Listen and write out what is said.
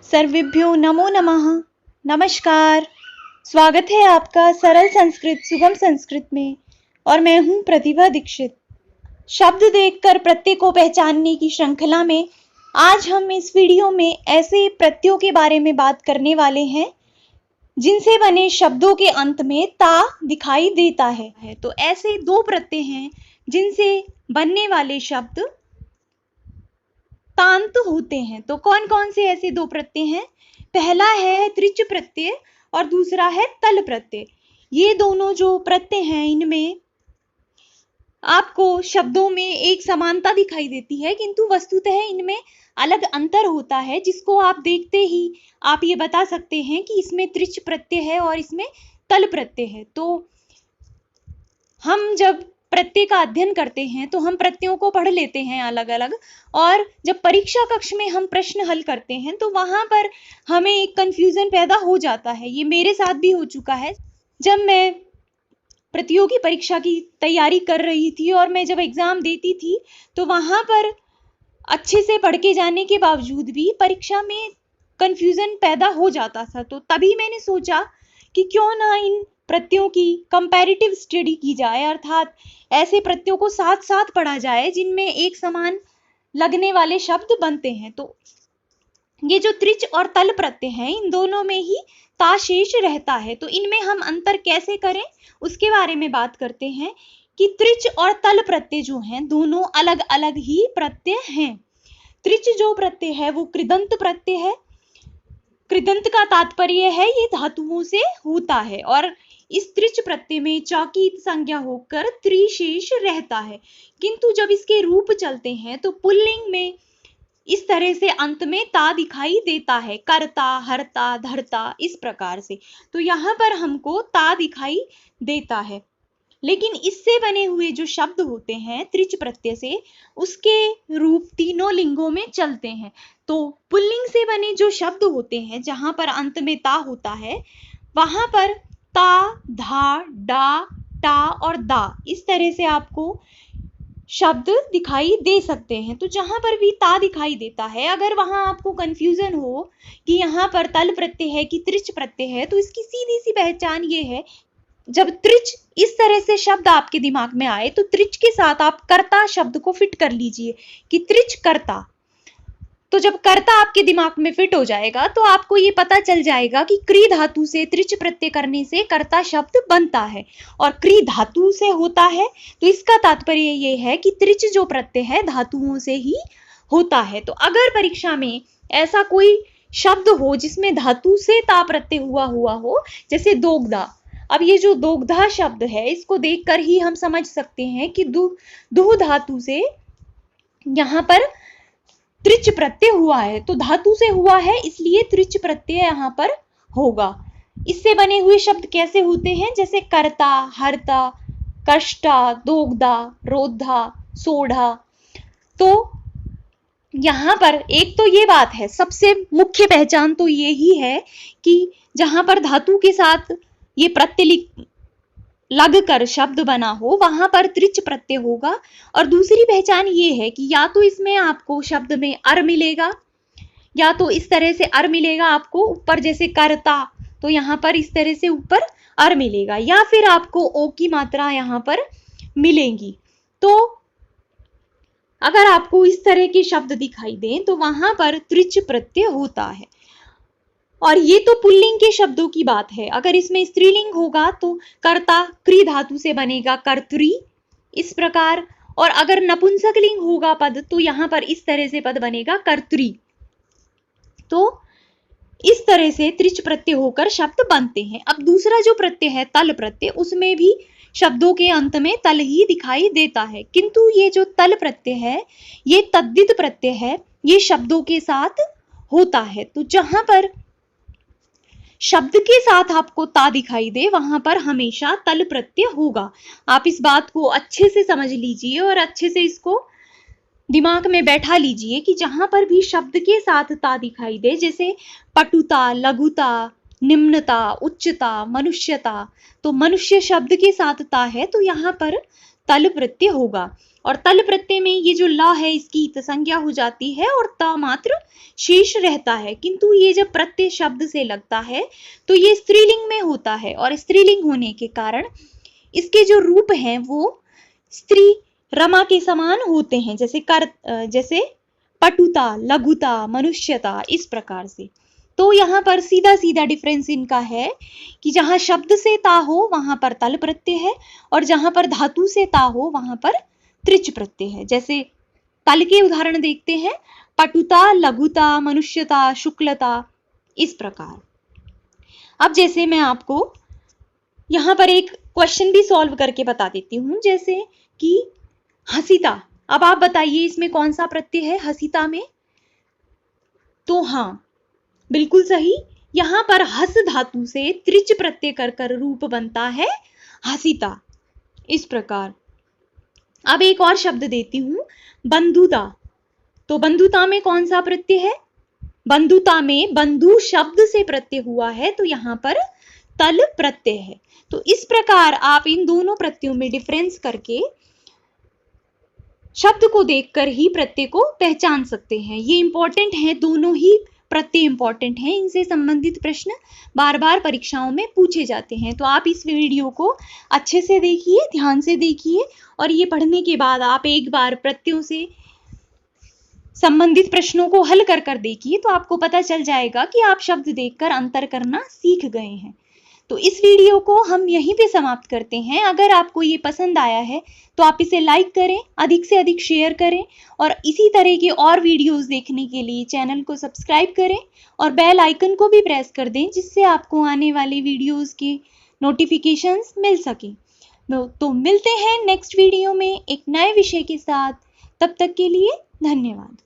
सर्वेभ्यो नमो नमः। नमस्कार, स्वागत है आपका सरल संस्कृत सुगम संस्कृत में और मैं हूं प्रतिभा दीक्षित। शब्द देखकर प्रत्यय को पहचानने की श्रृंखला में आज हम इस वीडियो में ऐसे प्रत्ययों के बारे में बात करने वाले हैं जिनसे बने शब्दों के अंत में ता दिखाई देता है। तो ऐसे दो प्रत्यय हैं जिनसे बनने वाले शब्द तांत होते हैं। तो कौन कौन से ऐसे दो प्रत्यय हैं? पहला है त्रिच प्रत्यय और दूसरा है तल प्रत्यय। ये दोनों जो प्रत्यय हैं इनमें आपको शब्दों में एक समानता दिखाई देती है, किंतु वस्तुतः इनमें अलग अंतर होता है जिसको आप देखते ही आप ये बता सकते हैं कि इसमें त्रिच प्रत्यय है और इसमें तल प्रत्यय है। तो हम जब प्रत्यय का अध्ययन करते हैं तो हम प्रत्ययों को पढ़ लेते हैं अलग अलग, और जब परीक्षा कक्ष में हम प्रश्न हल करते हैं तो वहां पर हमें एक कंफ्यूजन पैदा हो जाता है। ये मेरे साथ भी हो चुका है। जब मैं प्रतियोगी परीक्षा की तैयारी कर रही थी और मैं जब एग्जाम देती थी तो वहां पर अच्छे से पढ़ के जाने के बावजूद भी परीक्षा में कंफ्यूजन पैदा हो जाता था। तो तभी मैंने सोचा कि क्यों ना इन प्रत्ययों की कंपैरेटिव स्टडी की जाए, अर्थात ऐसे प्रत्ययों को साथ साथ पढ़ा जाए जिनमें एक समान लगने वाले शब्द बनते हैं। तो ये जो त्रिच और तल प्रत्यय हैं इन दोनों में ही ता शेष रहता है। तो इनमें हम अंतर कैसे करें उसके बारे में बात करते हैं कि त्रिच और तल प्रत्यय जो हैं दोनों अलग अलग ही प्रत्यय हैं। त्रिच जो प्रत्यय है वो कृदंत प्रत्यय है। कृदंत का तात्पर्य है ये धातुओं से होता है और इस त्रिच प्रत्यय में चौकीत संज्ञा होकर त्रि शेष रहता है, किंतु जब इसके रूप चलते हैं तो पुल्लिंग में इस तरह से अंत में ता दिखाई देता है, कर्ता, हर्ता, धर्ता, इस प्रकार से। तो यहाँ पर हमको ता दिखाई देता है, लेकिन इससे बने हुए जो शब्द होते हैं त्रिच प्रत्यय से, उसके रूप तीनों लिंगों में चलते हैं। तो पुल्लिंग से बने जो शब्द होते हैं जहां पर अंत में ता होता है वहां पर ता, धा, डा, टा और दा इस तरह से आपको शब्द दिखाई दे सकते हैं। तो जहां पर भी ता दिखाई देता है, अगर वहां आपको कंफ्यूजन हो कि यहाँ पर तल प्रत्यय है कि त्रिच प्रत्यय है, तो इसकी सीधी सी पहचान ये है, जब त्रिच इस तरह से शब्द आपके दिमाग में आए तो त्रिच के साथ आप कर्ता शब्द को फिट कर लीजिए कि त्रिच कर्ता। तो जब कर्ता आपके दिमाग में फिट हो जाएगा तो आपको ये पता चल जाएगा कि क्री धातु से त्रिच प्रत्यय करने से कर्ता शब्द बनता है और क्री धातु से होता है। तो इसका तात्पर्य ये है कि त्रिच जो प्रत्यय है धातुओं से ही होता है। तो अगर परीक्षा में ऐसा कोई शब्द हो जिसमें धातु से ता प्रत्यय हुआ हो, जैसे दोगदा, अब ये जो दोगधा शब्द है इसको देखकर ही हम समझ सकते हैं कि दुह धातु से यहाँ पर त्रिच प्रत्यय हुआ है। तो धातु से हुआ है इसलिए त्रिच प्रत्यय यहाँ पर होगा। इससे बने हुए शब्द कैसे होते हैं? जैसे कर्ता, हर्ता, कष्टा, दोगदा, रोधा, सोढ़ा। तो यहाँ पर एक तो ये बात है, सबसे मुख्य पहचान तो ये ही है कि जहां पर धातु के साथ ये प्रत्यय लग कर शब्द बना हो वहां पर त्रिच प्रत्यय होगा। और दूसरी पहचान ये है कि या तो इसमें आपको शब्द में अर मिलेगा, या तो इस तरह से अर मिलेगा आपको ऊपर, जैसे करता, तो यहाँ पर इस तरह से ऊपर अर मिलेगा, या फिर आपको ओ की मात्रा यहाँ पर मिलेंगी। तो अगर आपको इस तरह के शब्द दिखाई दें तो वहां पर त्रिच प्रत्यय होता है। और ये तो पुल्लिंग के शब्दों की बात है। अगर इसमें स्त्रीलिंग होगा तो कर्ता क्री धातु से बनेगा कर्त्री, इस प्रकार। और अगर नपुंसकलिंग होगा पद तो यहाँ पर इस तरह से पद बनेगा कर्त्री। तो इस तरह से त्रिच प्रत्यय होकर शब्द बनते हैं। अब दूसरा जो प्रत्यय है तल प्रत्यय, उसमें भी शब्दों के अंत में तल ही दिखाई देता है, किंतु ये जो तल प्रत्यय है ये तद्धित प्रत्यय है, ये शब्दों के साथ होता है। तो जहां पर शब्द के साथ आपको ता दिखाई दे वहां पर हमेशा तल प्रत्यय होगा। आप इस बात को अच्छे से समझ लीजिए और अच्छे से इसको दिमाग में बैठा लीजिए कि जहां पर भी शब्द के साथ ता दिखाई दे, जैसे पटुता, लघुता, निम्नता, उच्चता, मनुष्यता, तो मनुष्य शब्द के साथ ता है तो यहाँ पर तल प्रत्यय होगा। और तल प्रत्यय में ये जो ल है इसकी संज्ञा हो जाती है और त मात्र शेष रहता है। किंतु ये जब प्रत्यय शब्द से लगता है तो ये स्त्रीलिंग में होता है और स्त्रीलिंग होने के कारण इसके जो रूप हैं वो स्त्री रमा के समान होते हैं, जैसे पटुता, लघुता, मनुष्यता, इस प्रकार से। तो यहाँ पर सीधा सीधा डिफरेंस इनका है कि जहां शब्द से ता हो वहां पर तल प्रत्यय है और जहां पर धातु से ता हो वहां पर त्रिच प्रत्यय है। जैसे तल के उदाहरण देखते हैं, पटुता, लघुता, मनुष्यता, शुक्लता, इस प्रकार। अब जैसे मैं आपको यहाँ पर एक क्वेश्चन भी सॉल्व करके बता देती हूँ, जैसे कि हसिता। अब आप बताइए इसमें कौन सा प्रत्यय है हसिता में? तो हाँ, बिल्कुल सही, यहां पर हस धातु से त्रिच प्रत्यय कर रूप बनता है हसिता, इस प्रकार। अब एक और शब्द देती हूं, बंधुता। तो बंधुता में कौन सा प्रत्यय है? बंधुता में बंधु शब्द से प्रत्यय हुआ है तो यहां पर तल प्रत्यय है। तो इस प्रकार आप इन दोनों प्रत्ययों में डिफरेंस करके शब्द को देखकर ही प्रत्यय को पहचान सकते हैं। ये इंपॉर्टेंट है, दोनों ही प्रत्यय इंपॉर्टेंट हैं, इनसे संबंधित प्रश्न बार बार परीक्षाओं में पूछे जाते हैं। तो आप इस वीडियो को अच्छे से देखिए, ध्यान से देखिए और ये पढ़ने के बाद आप एक बार प्रत्ययों से संबंधित प्रश्नों को हल कर देखिए तो आपको पता चल जाएगा कि आप शब्द देखकर अंतर करना सीख गए हैं। तो इस वीडियो को हम यहीं पे समाप्त करते हैं। अगर आपको ये पसंद आया है तो आप इसे लाइक करें, अधिक से अधिक शेयर करें और इसी तरह के और वीडियोस देखने के लिए चैनल को सब्सक्राइब करें और बेल आइकन को भी प्रेस कर दें जिससे आपको आने वाले वीडियोस के नोटिफिकेशंस मिल सके। तो मिलते हैं नेक्स्ट वीडियो में एक नए विषय के साथ। तब तक के लिए धन्यवाद।